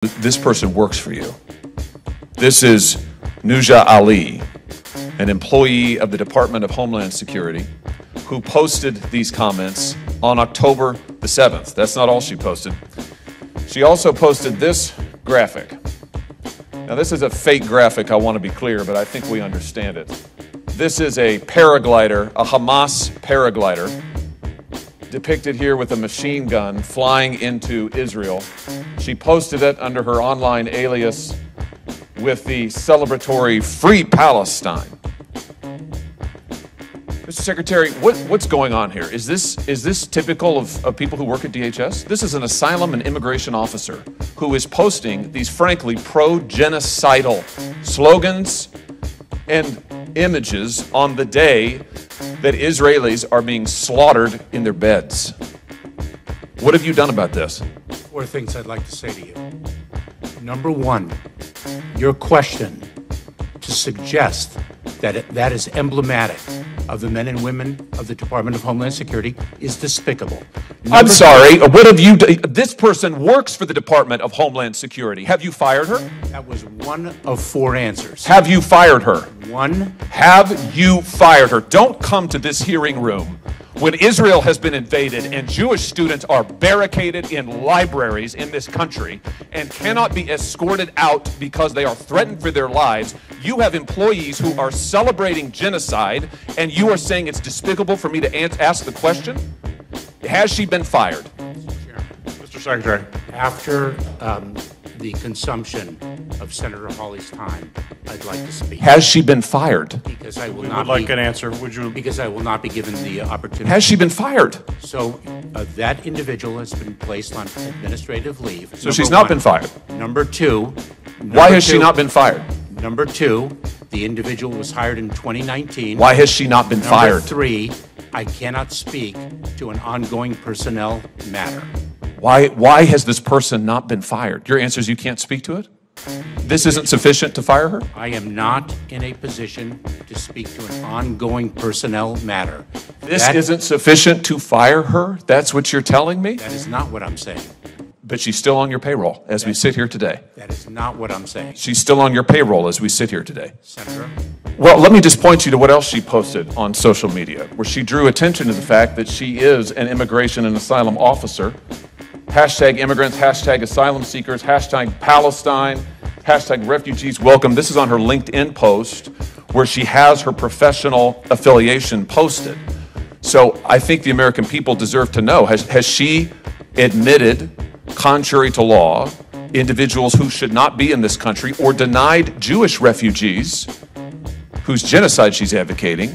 This person works for you. This is Nuja Ali, an employee of the Department of Homeland Security, who posted these comments on October the 7th. That's not all she posted. She also posted this graphic. Now, this is a fake graphic, I want to be clear, but I think we understand it. This is a paraglider, a Hamas paraglider, depicted here with a machine gun flying into Israel. She posted it under her online alias with the celebratory Free Palestine. Mr. Secretary, what's going on here? Is this typical of people who work at DHS? This is an asylum and immigration officer who is posting these frankly pro-genocidal slogans and images on the day that Israelis are being slaughtered in their beds. What have you done about this? 4 things I'd like to say to you. Number one, your question to suggest that that is emblematic of the men and women of the Department of Homeland Security is despicable. I'm sorry, what have you done? This person works for the Department of Homeland Security. Have you fired her? That was one of 4 answers. Have you fired her? One. Have you fired her? Don't come to this hearing room when Israel has been invaded and Jewish students are barricaded in libraries in this country and cannot be escorted out because they are threatened for their lives. You have employees who are celebrating genocide, and you are saying it's despicable for me to ask the question? Has she been fired? Mr. Chairman. Mr. Secretary. After the consumption of Senator Hawley's time, I'd like to speak. Has she been fired? Because I will We not would like be, an answer. Would you? Because I will not be given the opportunity. Has she been fired? So that individual has been placed on administrative leave. So she's not been fired. Number two. Why has she not been fired? Number 2, the individual was hired in 2019. Why has she not been fired? Number 3, I cannot speak to an ongoing personnel matter. Why has this person not been fired? Your answer is you can't speak to it? This isn't sufficient to fire her? I am not in a position to speak to an ongoing personnel matter. This isn't sufficient to fire her? That's what you're telling me? That is not what I'm saying. But she's still on your payroll as we sit here today. That is not what I'm saying. She's still on your payroll as we sit here today. Senator? Well, let me just point you to what else she posted on social media, where she drew attention to the fact that she is an immigration and asylum officer. Hashtag immigrants, hashtag asylum seekers, hashtag Palestine, hashtag refugees welcome. This is on her LinkedIn post where she has her professional affiliation posted. So I think the American people deserve to know, has she admitted, contrary to law, individuals who should not be in this country, or denied Jewish refugees whose genocide she's advocating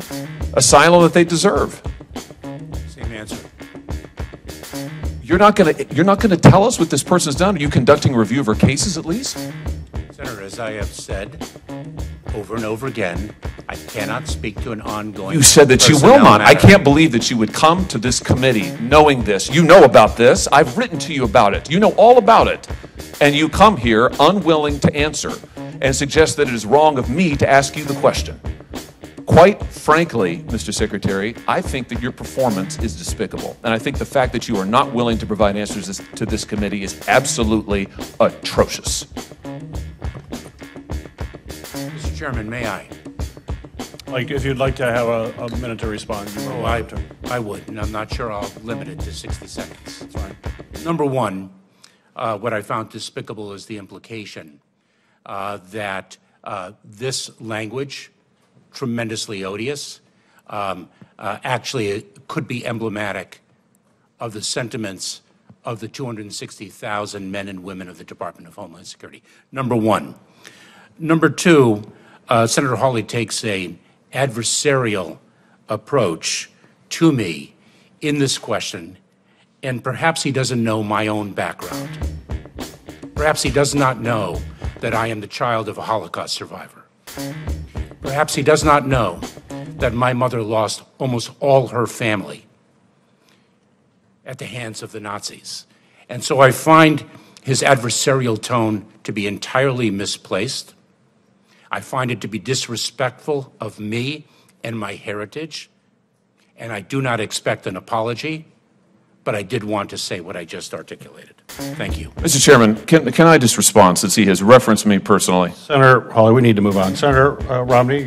asylum that they deserve? Same answer. You're not gonna tell us what this person's done? Are you conducting a review of her cases at least? Senator, as I have said over and over again, I cannot speak to an ongoing. You said that you will not. I can't believe that you would come to this committee knowing this. You know about this. I've written to you about it. You know all about it. And you come here unwilling to answer and suggest that it is wrong of me to ask you the question. Quite frankly, Mr. Secretary, I think that your performance is despicable. And I think the fact that you are not willing to provide answers to this committee is absolutely atrocious. Mr. Chairman, may I? If you'd like to have a minute to respond, you will. I would, and I'm not sure I'll limit it to 60 seconds. That's fine. Number one, what I found despicable is the implication that this language, tremendously odious, actually it could be emblematic of the sentiments of the 260,000 men and women of the Department of Homeland Security. Number one. Number two, Senator Hawley takes an adversarial approach to me in this question, and perhaps he doesn't know my own background. Perhaps he does not know that I am the child of a Holocaust survivor. Perhaps he does not know that my mother lost almost all her family at the hands of the Nazis. And so I find his adversarial tone to be entirely misplaced. I find it to be disrespectful of me and my heritage, and I do not expect an apology. but I did want to say what I just articulated. Thank you. Mr. Chairman, can I just respond since he has referenced me personally? Senator Hawley, we need to move on. Senator Romney?